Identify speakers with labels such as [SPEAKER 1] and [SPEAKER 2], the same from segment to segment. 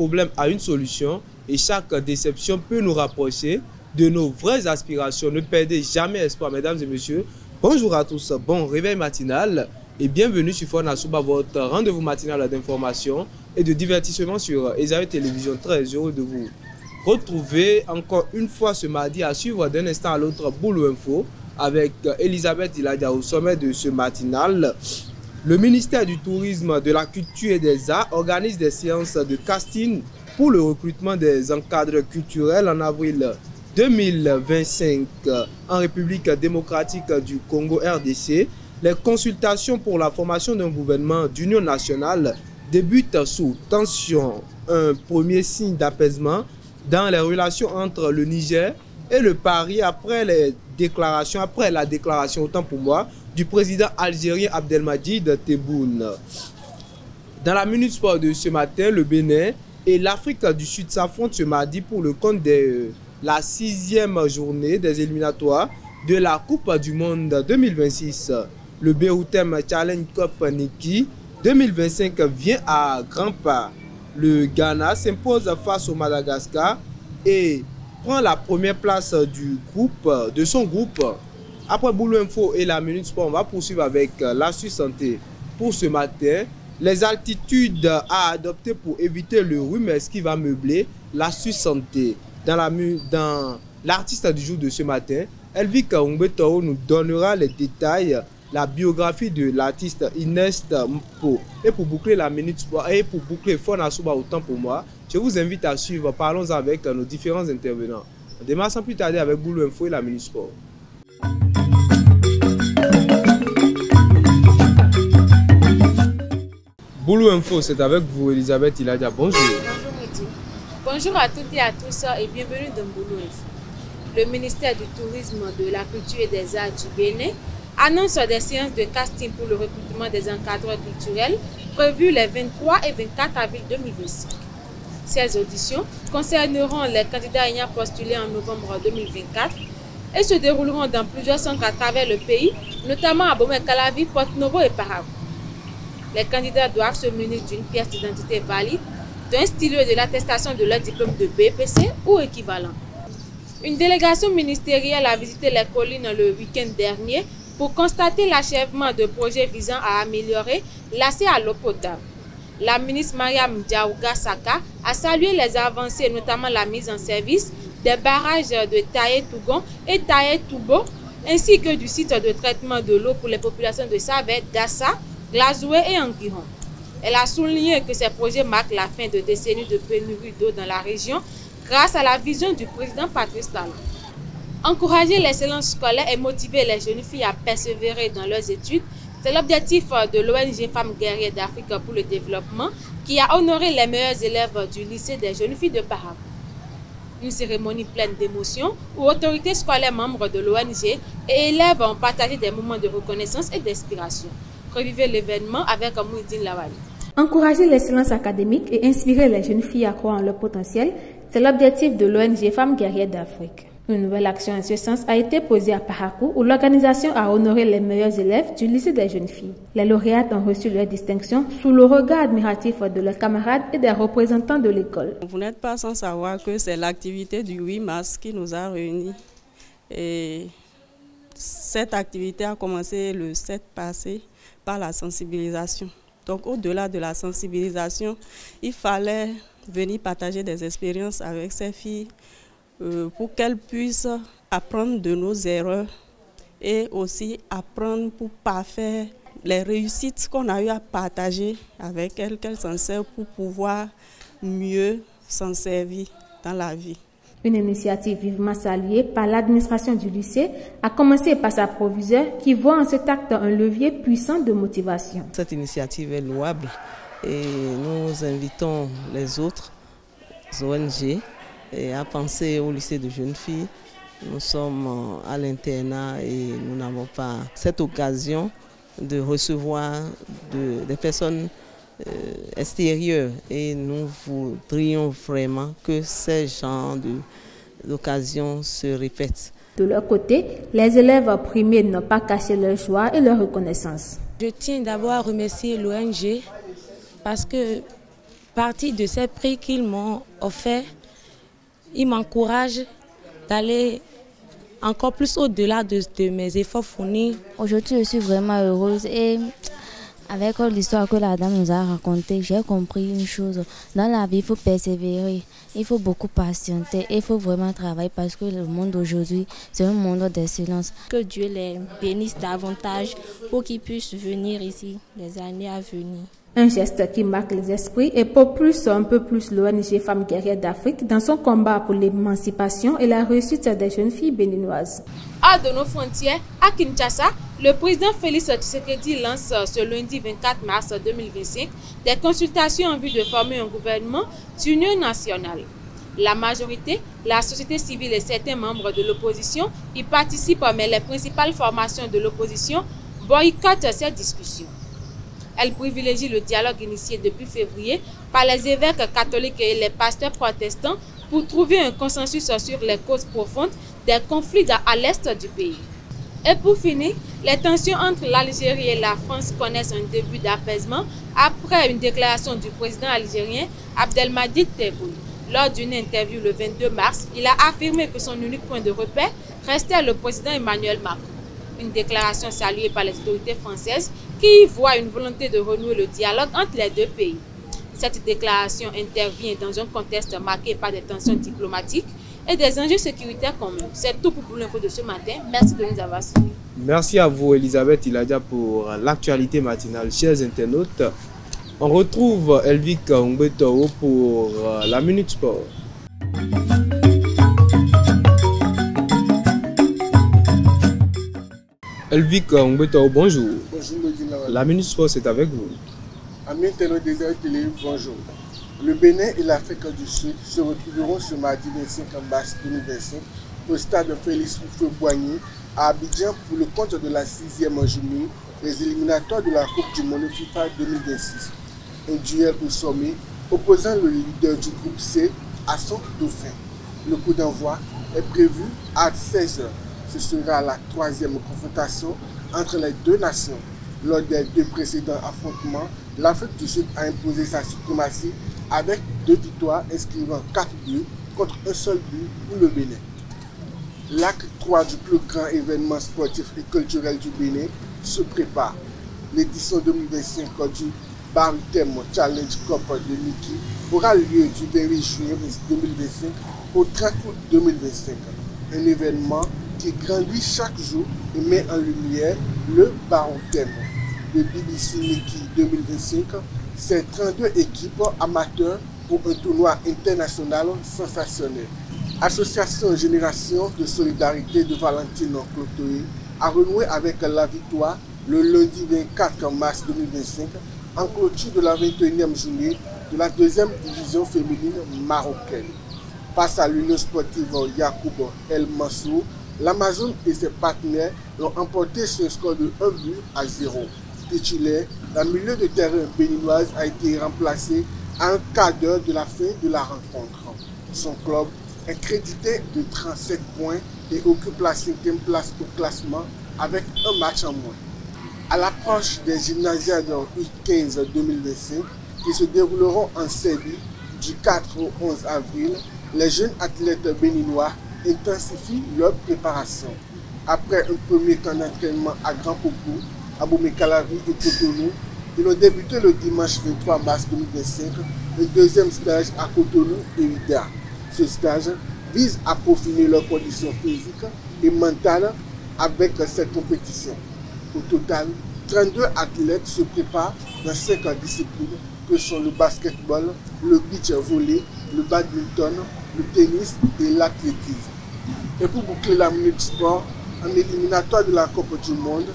[SPEAKER 1] problème a une solution et chaque déception peut nous rapprocher de nos vraies aspirations. Ne perdez jamais espoir, mesdames et messieurs. Bonjour à tous, bon réveil matinal et bienvenue sur Fonasuba, votre rendez-vous matinal d'information et de divertissement sur Esaü Télévision. Très heureux de vous retrouver encore une fois ce mardi à suivre d'un instant à l'autre Boulou Info avec Elisabeth Iladia au sommet de ce matinal. Le ministère du Tourisme, de la Culture et des Arts organise des séances de casting pour le recrutement des encadreurs culturels en avril 2025 en République démocratique du Congo RDC. Les consultations pour la formation d'un gouvernement d'union nationale débutent sous tension. Un premier signe d'apaisement dans les relations entre le Niger et le Paris après la déclaration, autant pour moi, du président algérien Abdelmadjid Tebboune. Dans la Minute Sport de ce matin, le Bénin et l'Afrique du Sud s'affrontent ce mardi pour le compte de la 6e journée des éliminatoires de la Coupe du Monde 2026. Le Beyroutem Challenge Cup Niki 2025 vient à grands pas. Le Ghana s'impose face au Madagascar et prend la première place de son groupe. Après Boulou Info et la Minute Sport, on va poursuivre avec l'astuce santé. Pour ce matin, les altitudes à adopter pour éviter le rhume, ce qui va meubler l'astuce santé. Dans l'artiste du jour de ce matin, Elvika Umbetoro nous donnera les détails, la biographie de l'artiste Inès Mpo. Et pour boucler la Minute Sport et pour boucler Fonasuba autant pour moi, je vous invite à suivre, parlons avec nos différents intervenants. On démarre sans plus tarder avec Boulou Info et la Minute Sport. Boulou Info, c'est avec vous Elisabeth Iladia. Bonjour.
[SPEAKER 2] Bonjour Midi. Bonjour à toutes et à tous et bienvenue dans Boulou Info. Le ministère du Tourisme, de la Culture et des Arts du Bénin annonce des séances de casting pour le recrutement des encadreurs culturels prévues les 23 et 24 avril 2025. Ces auditions concerneront les candidats ayant postulé en novembre 2024 et se dérouleront dans plusieurs centres à travers le pays, notamment à Bomé-Calavi, Porto-Novo et Paraguay. Les candidats doivent se munir d'une pièce d'identité valide, d'un stylo et de l'attestation de leur diplôme de BPC ou équivalent. Une délégation ministérielle a visité les collines le week-end dernier pour constater l'achèvement de projets visant à améliorer l'accès à l'eau potable. La ministre Mariam Diaouga Saka a salué les avancées, notamment la mise en service des barrages de Taïe-Tougon et Taïe-Toubo, ainsi que du site de traitement de l'eau pour les populations de Savet, Dassa, Glazoué et Anguiron. Elle a souligné que ces projets marquent la fin de décennies de pénurie d'eau dans la région grâce à la vision du président Patrice Talon. Encourager l'excellence scolaire et motiver les jeunes filles à persévérer dans leurs études, c'est l'objectif de l'ONG Femmes Guerrières d'Afrique pour le Développement qui a honoré les meilleurs élèves du lycée des jeunes filles de Paraguay. Une cérémonie pleine d'émotions où autorités scolaires membres de l'ONG et élèves ont partagé des moments de reconnaissance et d'inspiration. Revivez l'événement avec Mouidine Lawali.
[SPEAKER 3] Encourager l'excellence académique et inspirer les jeunes filles à croire en leur potentiel, c'est l'objectif de l'ONG Femmes Guerrières d'Afrique. Une nouvelle action en ce sens a été posée à Parakou où l'organisation a honoré les meilleurs élèves du lycée des jeunes filles. Les lauréates ont reçu leur distinction sous le regard admiratif de leurs camarades et des représentants de l'école.
[SPEAKER 4] Vous n'êtes pas sans savoir que c'est l'activité du 8 mars qui nous a réunis. Et cette activité a commencé le 7 passé par la sensibilisation. Donc au-delà de la sensibilisation, il fallait venir partager des expériences avec ces filles pour qu'elles puissent apprendre de nos erreurs et aussi apprendre pour parfaire les réussites qu'on a eu à partager avec elles, qu'elles s'en servent pour pouvoir mieux s'en servir dans la vie.
[SPEAKER 3] Une initiative vivement saluée par l'administration du lycée, a commencé par sa proviseure qui voit en cet acte un levier puissant de motivation.
[SPEAKER 5] Cette initiative est louable et nous invitons les autres ONG à penser au lycée de jeunes filles. Nous sommes à l'internat et nous n'avons pas cette occasion de recevoir des personnes extérieures et nous voudrions vraiment que ces genres d'occasions se répètent.
[SPEAKER 3] De leur côté, les élèves primés n'ont pas caché leur joie et leur reconnaissance.
[SPEAKER 6] Je tiens d'abord à remercier l'ONG parce que partir de ces prix qu'ils m'ont offert, ils m'encouragent d'aller encore plus au-delà de mes efforts fournis.
[SPEAKER 7] Aujourd'hui, je suis vraiment heureuse et avec l'histoire que la dame nous a racontée, j'ai compris une chose. Dans la vie, il faut persévérer, il faut beaucoup patienter, il faut vraiment travailler parce que le monde d'aujourd'hui, c'est un monde d'excellence.
[SPEAKER 8] Que Dieu les bénisse davantage pour qu'ils puissent venir ici les années à venir.
[SPEAKER 3] Un geste qui marque les esprits et propulse un peu plus l'ONG Femmes Guerrières d'Afrique dans son combat pour l'émancipation et la réussite des jeunes filles béninoises.
[SPEAKER 2] Hors de nos frontières, à Kinshasa, le président Félix Tshisekedi lance ce lundi 24 mars 2025 des consultations en vue de former un gouvernement d'union nationale. La majorité, la société civile et certains membres de l'opposition y participent, mais les principales formations de l'opposition boycottent ces discussions. Elle privilégie le dialogue initié depuis février par les évêques catholiques et les pasteurs protestants pour trouver un consensus sur les causes profondes des conflits à l'est du pays. Et pour finir, les tensions entre l'Algérie et la France connaissent un début d'apaisement après une déclaration du président algérien Abdelmadjid Tebboune. Lors d'une interview le 22 mars, il a affirmé que son unique point de repère restait le président Emmanuel Macron. Une déclaration saluée par les autorités françaises qui y voient une volonté de renouer le dialogue entre les deux pays. Cette déclaration intervient dans un contexte marqué par des tensions diplomatiques et des enjeux sécuritaires communs. C'est tout pour l'info de ce matin. Merci de nous avoir suivis.
[SPEAKER 1] Merci à vous, Elisabeth Iladia, pour l'actualité matinale. Chers internautes, on retrouve Elvic Ngbeto pour la Minute Sport. Elvic Ngbeto, bonjour.
[SPEAKER 9] Bonjour,
[SPEAKER 1] la Minute Sport, c'est avec vous.
[SPEAKER 9] Amis internautes des télé, bonjour. Le Bénin et l'Afrique du Sud se retrouveront ce mardi 25 mars 2025 au stade Félix Houphouët-Boigny à Abidjan pour le compte de la 6e journée des éliminatoires de la Coupe du Monde FIFA 2026. Un duel au sommet opposant le leader du groupe C à son dauphin. Le coup d'envoi est prévu à 16h. Ce sera la 3e confrontation entre les deux nations. Lors des deux précédents affrontements, l'Afrique du Sud a imposé sa suprématie avec 2 victoires inscrivant 4 buts contre un seul but pour le Bénin. L'acte 3 du plus grand événement sportif et culturel du Bénin se prépare. L'édition 2025 du Baritem Challenge Cup de Mickey aura lieu du 28 juillet 2025 au 30 août 2025. Un événement qui grandit chaque jour et met en lumière le Baritem. Le BBC Mickey 2025, c'est 32 équipes amateurs pour un tournoi international sensationnel. Association Génération de Solidarité de Valentine Clotoé a renoué avec la victoire le lundi 24 mars 2025 en clôture de la 21e journée de la 2e division féminine marocaine. Face à l'Union sportive Yacoub El Mansour, l'Amazon et ses partenaires l'ont emporté sur un score de 1-0. Titulaire, la milieu de terrain béninoise a été remplacée à un quart d'heure de la fin de la rencontre. Son club est crédité de 37 points et occupe la 5e place au classement avec un match en moins. À l'approche des gymnasiades U15 2025 qui se dérouleront en Serbie du 4 au 11 avril, les jeunes athlètes béninois intensifient leur préparation. Après un premier camp d'entraînement à Grand Popo, à Bomé-Calavi et Cotonou, ils ont débuté le dimanche 23 mars 2025 le deuxième stage à Cotonou et Ouida. Ce stage vise à peaufiner leurs conditions physiques et mentales avec cette compétition. Au total, 32 athlètes se préparent dans 5 disciplines que sont le basketball, le beach volley, le badminton, le tennis et l'athlétisme. Et pour boucler la Minute Sport, en éliminatoire de la Coupe du Monde,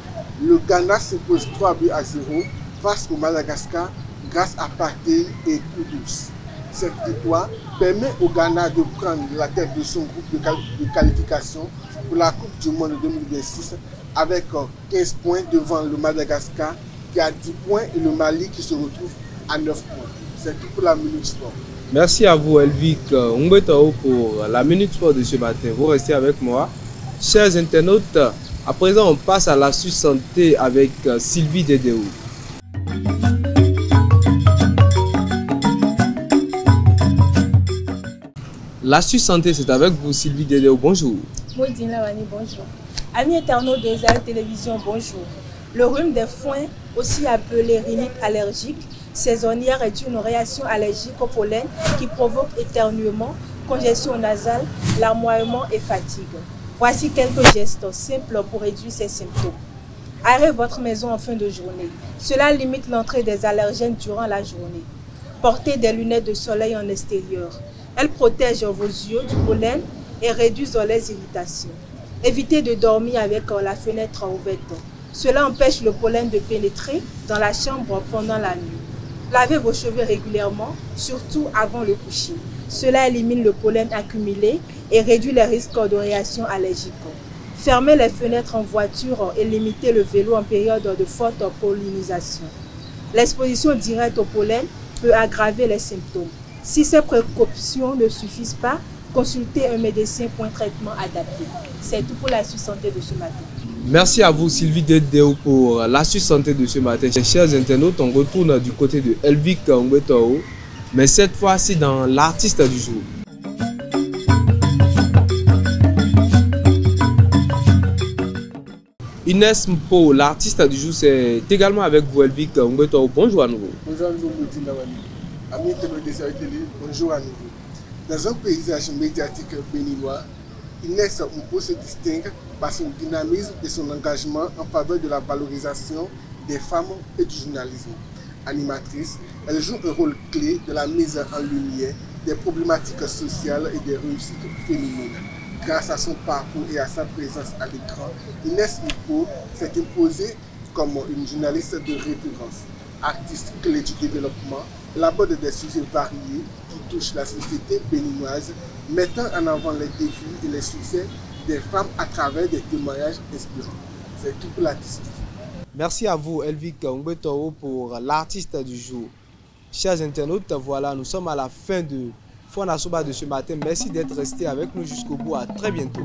[SPEAKER 9] le Ghana s'impose 3-0 face au Madagascar grâce à Partey et Kudus. Cette victoire permet au Ghana de prendre la tête de son groupe de qualification pour la Coupe du Monde 2026 avec 15 points devant le Madagascar qui a 10 points et le Mali qui se retrouve à 9 points. C'est tout pour la Minute Sport.
[SPEAKER 1] Merci à vous, Elvic Ngbeto, pour la Minute Sport de ce matin. Vous restez avec moi. Chers internautes, à présent, on passe à l'astuce santé avec Sylvie Dédéou. L'astuce santé, c'est avec vous, Sylvie Dédéo. Bonjour.
[SPEAKER 10] Maudine Lawani, bonjour. Amis internautes de Zahel Télévision, bonjour. Le rhume des foins, aussi appelé rhinite allergique saisonnière, est une réaction allergique au pollen qui provoque éternuement, congestion nasale, larmoiement et fatigue. Voici quelques gestes simples pour réduire ces symptômes. Aérez votre maison en fin de journée. Cela limite l'entrée des allergènes durant la journée. Portez des lunettes de soleil en extérieur. Elles protègent vos yeux du pollen et réduisent les irritations. Évitez de dormir avec la fenêtre ouverte. Cela empêche le pollen de pénétrer dans la chambre pendant la nuit. Lavez vos cheveux régulièrement, surtout avant le coucher. Cela élimine le pollen accumulé et réduit les risques de réaction allergique. Fermez les fenêtres en voiture et limitez le vélo en période de forte pollinisation. L'exposition directe au pollen peut aggraver les symptômes. Si ces précautions ne suffisent pas, consultez un médecin pour un traitement adapté. C'est tout pour l'astuce santé de ce matin.
[SPEAKER 1] Merci à vous, Sylvie Dédéo, pour l'astuce santé de ce matin. Chers internautes, on retourne du côté de Elvic Ngwetao, mais cette fois-ci dans l'artiste du jour. Inès Mpo, l'artiste du jour, c'est également avec vous, Elvic Ngwetao. Bonjour à nouveau.
[SPEAKER 9] Bonjour à nouveau, Maudine Lawani. Amis internautes de Zahel Télé, bonjour à nouveau. Dans un paysage médiatique béninois, Inès Mpo se distingue par son dynamisme et son engagement en faveur de la valorisation des femmes et du journalisme. Animatrice, elle joue un rôle clé de la mise en lumière des problématiques sociales et des réussites féminines. Grâce à son parcours et à sa présence à l'écran, Inès Mpo s'est imposée comme une journaliste de référence. Artiste clé du développement, elle aborde des sujets variés qui touchent la société béninoise, mettant en avant les défis et les succès des femmes à travers des témoignages inspirants. C'est tout pour l'artiste.
[SPEAKER 1] Merci à vous, Elvic Ngwetao, pour l'artiste du jour. Chers internautes, voilà, nous sommes à la fin de Fona Soba de ce matin. Merci d'être restés avec nous jusqu'au bout. À très bientôt.